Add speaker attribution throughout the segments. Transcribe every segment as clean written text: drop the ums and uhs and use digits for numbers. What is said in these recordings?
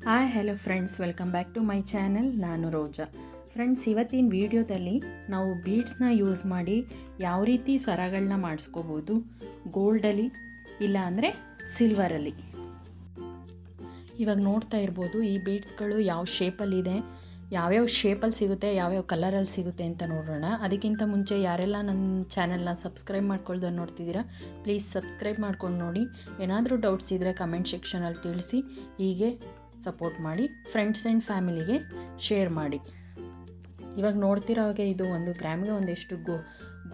Speaker 1: Hi hello friends, welcome back to my channel. ನಾನು Roja. Friends, ಇವತ್ತಿನ ವಿಡಿಯೋದಲ್ಲಿ ನಾವು ಬೀಡ್ಸ್ನ ಯೂಸ್ ಮಾಡಿ ಯಾವ ರೀತಿ ಸರಗಳನ್ನ ಮಾಡಿಸ್ಕೋಬೋದು, ಗೋಲ್ಡಲ್ಲಿ ಇಲ್ಲ ಅಂದರೆ ಸಿಲ್ವರಲ್ಲಿ. ಇವಾಗ ನೋಡ್ತಾ ಇರ್ಬೋದು ಈ ಬೀಡ್ಸ್ಗಳು ಯಾವ ಶೇಪಲ್ಲಿದೆ, ಯಾವ್ಯಾವ ಶೇಪಲ್ಲಿ ಸಿಗುತ್ತೆ, ಯಾವ್ಯಾವ ಕಲರಲ್ಲಿ ಸಿಗುತ್ತೆ ಅಂತ ನೋಡೋಣ. ಅದಕ್ಕಿಂತ ಮುಂಚೆ ಯಾರೆಲ್ಲ ನನ್ನ ಚಾನಲ್ನ ಸಬ್ಸ್ಕ್ರೈಬ್ ಮಾಡ್ಕೊಳ್ದೆ ನೋಡ್ತಿದ್ದೀರಾ, ಪ್ಲೀಸ್ ಸಬ್ಸ್ಕ್ರೈಬ್ ಮಾಡ್ಕೊಂಡು ನೋಡಿ. ಏನಾದರೂ ಡೌಟ್ಸ್ ಇದ್ದರೆ ಕಮೆಂಟ್ ಸೆಕ್ಷನಲ್ಲಿ ತಿಳಿಸಿ. ಹೀಗೆ ಸಪೋರ್ಟ್ ಮಾಡಿ, ಫ್ರೆಂಡ್ಸ್ ಆ್ಯಂಡ್ ಫ್ಯಾಮಿಲಿಗೆ ಶೇರ್ ಮಾಡಿ. ಇವಾಗ ನೋಡ್ತಿರೋ ಹಾಗೆ ಇದು 1 ಗ್ರಾಮ್ಗೆ ಒಂದಿಷ್ಟು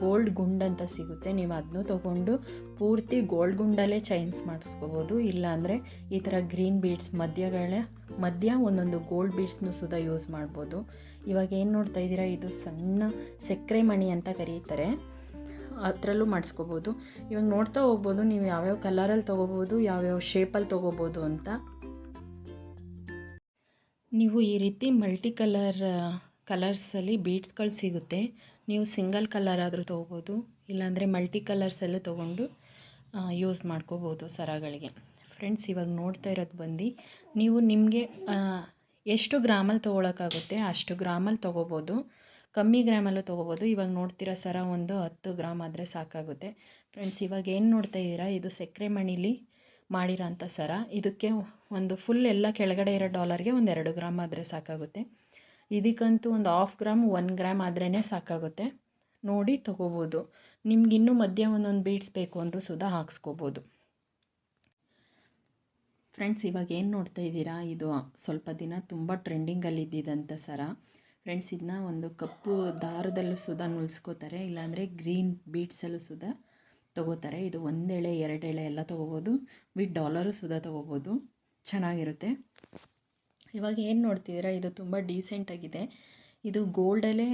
Speaker 1: ಗೋಲ್ಡ್ ಗುಂಡ್ ಅಂತ ಸಿಗುತ್ತೆ. ನೀವು ಅದನ್ನು ತೊಗೊಂಡು ಪೂರ್ತಿ ಗೋಲ್ಡ್ ಗುಂಡಲ್ಲೇ ಚೈನ್ಸ್ ಮಾಡಿಸ್ಕೋಬೋದು. ಇಲ್ಲಾಂದರೆ ಈ ಥರ ಗ್ರೀನ್ ಬೀಡ್ಸ್ ಮಧ್ಯ ಒಂದೊಂದು ಗೋಲ್ಡ್ ಬೀಡ್ಸ್ನು ಸುದ ಯೂಸ್ ಮಾಡ್ಬೋದು. ಇವಾಗ ಏನು ನೋಡ್ತಾ ಇದ್ದೀರಾ, ಇದು ಸಣ್ಣ ಸಕ್ಕರೆ ಮಣಿ ಅಂತ ಕರೀತಾರೆ, ಅದರಲ್ಲೂ ಮಾಡಿಸ್ಕೋಬೋದು. ಇವಾಗ ನೋಡ್ತಾ ಹೋಗ್ಬೋದು ನೀವು ಯಾವ್ಯಾವ ಕಲರಲ್ಲಿ ತೊಗೋಬೋದು, ಯಾವ್ಯಾವ ಶೇಪಲ್ಲಿ ತೊಗೋಬೋದು ಅಂತ. ನೀವು ಈ ರೀತಿ ಮಲ್ಟಿ ಕಲರ್ಸಲ್ಲಿ ಬೀಡ್ಸ್ಗಳು ಸಿಗುತ್ತೆ. ನೀವು ಸಿಂಗಲ್ ಕಲರ್ ಆದರೂ ತೊಗೋಬೋದು, ಇಲ್ಲಾಂದರೆ ಮಲ್ಟಿ ಕಲರ್ಸಲ್ಲೂ ತೊಗೊಂಡು ಯೂಸ್ ಮಾಡ್ಕೋಬೋದು ಸರಗಳಿಗೆ. ಫ್ರೆಂಡ್ಸ್, ಇವಾಗ ನೋಡ್ತಾ ಇರೋದು ಬಂದು ನೀವು ನಿಮಗೆ ಎಷ್ಟು ಗ್ರಾಮಲ್ಲಿ ತೊಗೊಳಕ್ಕಾಗುತ್ತೆ ಅಷ್ಟು ಗ್ರಾಮಲ್ಲಿ ತೊಗೋಬೋದು, ಕಮ್ಮಿ ಗ್ರಾಮಲ್ಲೂ ತೊಗೋಬೋದು. ಇವಾಗ ನೋಡ್ತಿರೋ ಸರ ಒಂದು 10 ಗ್ರಾಮ್ ಆದರೆ ಸಾಕಾಗುತ್ತೆ. ಫ್ರೆಂಡ್ಸ್, ಇವಾಗ ಏನು ನೋಡ್ತಾ ಇದ್ದೀರಾ, ಇದು ಸಕ್ಕರೆ ಮಣಿಲಿ ಮಾಡಿರೋ ಅಂಥ ಸರ. ಇದಕ್ಕೆ ಒಂದು ಫುಲ್ ಎಲ್ಲ ಕೆಳಗಡೆ ಇರೋ ಡಾಲರ್ಗೆ ಒಂದು 2 ಗ್ರಾಮ್ ಆದರೆ ಸಾಕಾಗುತ್ತೆ. ಇದಕ್ಕಂತೂ ಒಂದು 1/2 ಗ್ರಾಮ್ 1 ಗ್ರಾಮ್ ಆದ್ರೇ ಸಾಕಾಗುತ್ತೆ. ನೋಡಿ ತೊಗೋಬೋದು. ನಿಮ್ಗಿನ್ನೂ ಮಧ್ಯ ಒಂದೊಂದು ಬೀಡ್ಸ್ ಬೇಕು ಅಂದರೂ ಸುಧಾ ಹಾಕ್ಸ್ಕೋಬೋದು. ಫ್ರೆಂಡ್ಸ್, ಇವಾಗ ಏನು ನೋಡ್ತಾ ಇದ್ದೀರಾ, ಇದು ಸ್ವಲ್ಪ ದಿನ ತುಂಬ ಟ್ರೆಂಡಿಂಗಲ್ಲಿದ್ದಂಥ ಸರ. ಫ್ರೆಂಡ್ಸ್, ಇದನ್ನ ಒಂದು ಕಪ್ಪು ದಾರದಲ್ಲೂ ಸುಧಾ ನುಲ್ಸ್ಕೋತಾರೆ, ಇಲ್ಲಾಂದರೆ ಗ್ರೀನ್ ಬೀಡ್ಸಲ್ಲೂ ಸುಧಾ ತೊಗೋತಾರೆ. ಇದು 1 ಎಳೆ 2 ಎಳೆ ಎಲ್ಲ ತೊಗೋಬೋದು, ವಿತ್ ಡಾಲರು ಸುಧಾ ತೊಗೋಬೋದು, ಚೆನ್ನಾಗಿರುತ್ತೆ. ಇವಾಗ ಏನು ನೋಡ್ತಿದ್ದೀರಾ, ಇದು ತುಂಬ ಡೀಸೆಂಟಾಗಿದೆ. ಇದು ಗೋಲ್ಡಲ್ಲೇ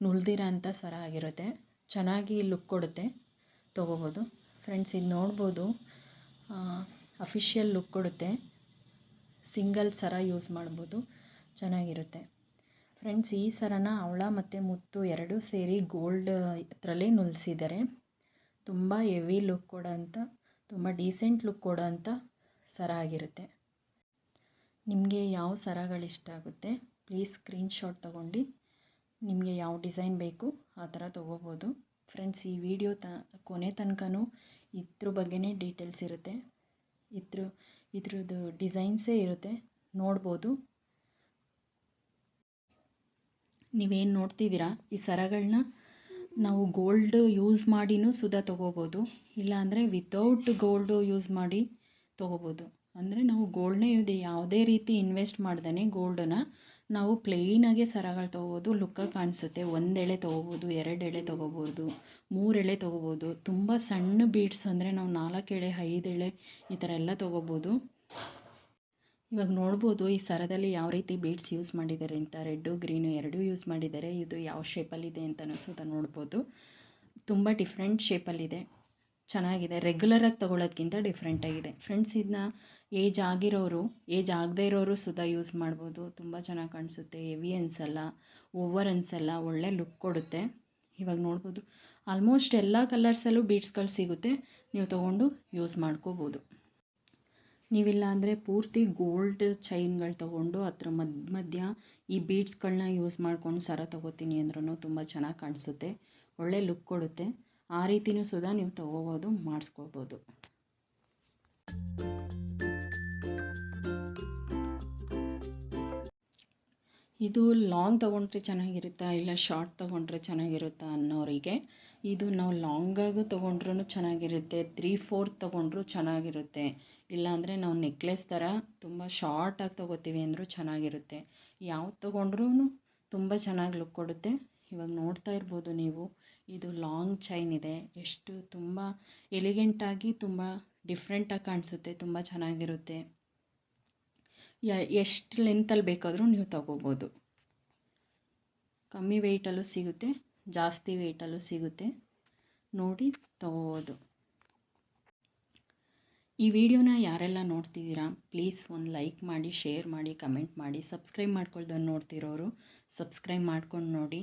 Speaker 1: ನುಲ್ದಿರೋ ಅಂಥ ಸರ ಆಗಿರುತ್ತೆ, ಚೆನ್ನಾಗಿ ಲುಕ್ ಕೊಡುತ್ತೆ, ತೊಗೋಬೋದು. ಫ್ರೆಂಡ್ಸ್, ಇದು ನೋಡ್ಬೋದು, ಅಫಿಷಿಯಲ್ ಲುಕ್ ಕೊಡುತ್ತೆ. ಸಿಂಗಲ್ ಸರ ಯೂಸ್ ಮಾಡ್ಬೋದು, ಚೆನ್ನಾಗಿರುತ್ತೆ. ಫ್ರೆಂಡ್ಸ್, ಈ ಸರನ ಅವಳ ಮತ್ತು ಮುತ್ತು ಎರಡೂ ಸೇರಿ ಗೋಲ್ಡ್ ಇದರಲ್ಲಿ ನುಲ್ಸಿದ್ದಾರೆ. ತುಂಬ ಹೆವಿ ಲುಕ್ ಕೊಡೋ ಅಂಥ, ತುಂಬ ಡೀಸೆಂಟ್ ಲುಕ್ ಕೊಡೋ ಅಂಥ ಸರ ಆಗಿರುತ್ತೆ. ನಿಮಗೆ ಯಾವ ಸರಗಳಿಷ್ಟ ಆಗುತ್ತೆ ಪ್ಲೀಸ್ ಸ್ಕ್ರೀನ್ಶಾಟ್ ತೊಗೊಂಡು ನಿಮಗೆ ಯಾವ ಡಿಸೈನ್ ಬೇಕು ಆ ಥರ ತೊಗೋಬೋದು. ಫ್ರೆಂಡ್ಸ್, ಈ ವಿಡಿಯೋ ಕೊನೆ ತನಕನೂ ಇದ್ರ ಬಗ್ಗೆನೇ ಡೀಟೇಲ್ಸ್ ಇರುತ್ತೆ, ಇದ್ರದ್ದು ಡಿಸೈನ್ಸೇ ಇರುತ್ತೆ, ನೋಡ್ಬೋದು. ನೀವೇನು ನೋಡ್ತಿದ್ದೀರಾ, ಈ ಸರಗಳನ್ನ ನಾವು ಗೋಲ್ಡ್ ಯೂಸ್ ಮಾಡಿನೂ ಸುಧಾ ತೊಗೋಬೋದು, ಇಲ್ಲಾಂದರೆ ವಿತೌಟ್ ಗೋಲ್ಡು ಯೂಸ್ ಮಾಡಿ ತೊಗೋಬೋದು. ಅಂದರೆ ನಾವು ಗೋಲ್ಡ್ನೇ ಯಾವುದೇ ರೀತಿ ಇನ್ವೆಸ್ಟ್ ಮಾಡ್ದೇ ಗೋಲ್ಡನ್ನು ನಾವು ಪ್ಲೇನಾಗೆ ಸರಗಳು ತೊಗೋಬೋದು, ಲುಕ್ಕಾಗಿ ಕಾಣಿಸುತ್ತೆ. 1 ಎಳೆ ತೊಗೋಬೋದು, 2 ಎಳೆ ತೊಗೋಬೋದು, 3 ಎಳೆ ತೊಗೋಬೋದು. ತುಂಬ ಸಣ್ಣ ಬೀಡ್ಸ್ ಅಂದರೆ ನಾವು 4 ಎಳೆ 5 ಎಳೆ ಈ ಥರ ಎಲ್ಲ ತೊಗೋಬೋದು. ಇವಾಗ ನೋಡ್ಬೋದು ಈ ಸರದಲ್ಲಿ ಯಾವ ರೀತಿ ಬೀಡ್ಸ್ ಯೂಸ್ ಮಾಡಿದ್ದಾರೆ ಅಂತ. ರೆಡ್ಡು ಗ್ರೀನು ಎರಡೂ ಯೂಸ್ ಮಾಡಿದ್ದಾರೆ. ಇದು ಯಾವ ಶೇಪಲ್ಲಿದೆ ಅಂತಲೂ ಸುಧಾ ನೋಡ್ಬೋದು. ತುಂಬ ಡಿಫ್ರೆಂಟ್ ಶೇಪಲ್ಲಿದೆ, ಚೆನ್ನಾಗಿದೆ. ರೆಗ್ಯುಲರಾಗಿ ತೊಗೊಳೋದ್ಕಿಂತ ಡಿಫ್ರೆಂಟಾಗಿದೆ. ಫ್ರೆಂಡ್ಸ್, ಇದನ್ನ ಏಜ್ ಆಗದೇ ಇರೋರು ಸುಧಾ ಯೂಸ್ ಮಾಡ್ಬೋದು, ತುಂಬ ಚೆನ್ನಾಗಿ ಕಾಣಿಸುತ್ತೆ. ಹೆವಿ ಅನಿಸಲ್ಲ, ಓವರ್ ಅನಿಸಲ್ಲ, ಒಳ್ಳೆ ಲುಕ್ ಕೊಡುತ್ತೆ. ಇವಾಗ ನೋಡ್ಬೋದು ಆಲ್ಮೋಸ್ಟ್ ಎಲ್ಲ ಕಲರ್ಸಲ್ಲೂ ಬೀಡ್ಸ್ಗಳು ಸಿಗುತ್ತೆ, ನೀವು ತೊಗೊಂಡು ಯೂಸ್ ಮಾಡ್ಕೋಬೋದು. ನೀವಿಲ್ಲ ಅಂದರೆ ಪೂರ್ತಿ ಗೋಲ್ಡ್ ಚೈನ್ಗಳು ತೊಗೊಂಡು ಅದ್ರ ಮಧ್ಯ ಈ ಬೀಡ್ಸ್ಗಳನ್ನ ಯೂಸ್ ಮಾಡ್ಕೊಂಡು ಸರ ತೊಗೋತೀನಿ ಅಂದ್ರೂ ತುಂಬ ಚೆನ್ನಾಗಿ ಕಾಣಿಸುತ್ತೆ, ಒಳ್ಳೆ ಲುಕ್ ಕೊಡುತ್ತೆ. ಆ ರೀತಿಯೂ ಸುಧಾ ನೀವು ತೊಗೋಬೋದು, ಮಾಡಿಸ್ಕೋಬೋದು. ಇದು ಲಾಂಗ್ ತೊಗೊಂಡ್ರೆ ಚೆನ್ನಾಗಿರುತ್ತಾ ಇಲ್ಲ ಶಾರ್ಟ್ ತೊಗೊಂಡ್ರೆ ಚೆನ್ನಾಗಿರುತ್ತಾ ಅನ್ನೋರಿಗೆ, ಇದು ನಾವು ಲಾಂಗಾಗೂ ತೊಗೊಂಡ್ರೂ ಚೆನ್ನಾಗಿರುತ್ತೆ, 3/4 ತೊಗೊಂಡ್ರೂ ಚೆನ್ನಾಗಿರುತ್ತೆ. ಇಲ್ಲಾಂದರೆ ನಾವು ನೆಕ್ಲೆಸ್ ಥರ ತುಂಬ ಶಾರ್ಟಾಗಿ ತೊಗೋತೀವಿ ಅಂದರೂ ಚೆನ್ನಾಗಿರುತ್ತೆ. ಯಾವ್ದು ತೊಗೊಂಡ್ರೂ ತುಂಬ ಚೆನ್ನಾಗಿ ಲುಕ್ ಕೊಡುತ್ತೆ. ಇವಾಗ ನೋಡ್ತಾ ಇರ್ಬೋದು ನೀವು, ಇದು ಲಾಂಗ್ ಚೈನ್ ಇದೆ, ಎಷ್ಟು ತುಂಬ ಎಲಿಗೆಂಟಾಗಿ ತುಂಬ ಡಿಫ್ರೆಂಟಾಗಿ ಕಾಣಿಸುತ್ತೆ, ತುಂಬ ಚೆನ್ನಾಗಿರುತ್ತೆ. ಎಷ್ಟು ಲೆಂತಲ್ಲಿ ಬೇಕಾದರೂ ನೀವು ತೊಗೋಬೋದು. ಕಮ್ಮಿ ವೆಯ್ಟಲ್ಲೂ ಸಿಗುತ್ತೆ, ಜಾಸ್ತಿ ವೆಯ್ಟಲ್ಲೂ ಸಿಗುತ್ತೆ, ನೋಡಿ ತೊಗೋಬೋದು. ಈ ವಿಡಿಯೋನ ಯಾರೆಲ್ಲ ನೋಡ್ತಿದ್ದೀರಾ ಪ್ಲೀಸ್ ಒಂದು ಲೈಕ್ ಮಾಡಿ, ಶೇರ್ ಮಾಡಿ, ಕಮೆಂಟ್ ಮಾಡಿ. ಸಬ್ಸ್ಕ್ರೈಬ್ ಮಾಡ್ಕೊಳ್ದನ್ನು ನೋಡ್ತಿರೋರು ಸಬ್ಸ್ಕ್ರೈಬ್ ಮಾಡ್ಕೊಂಡು ನೋಡಿ.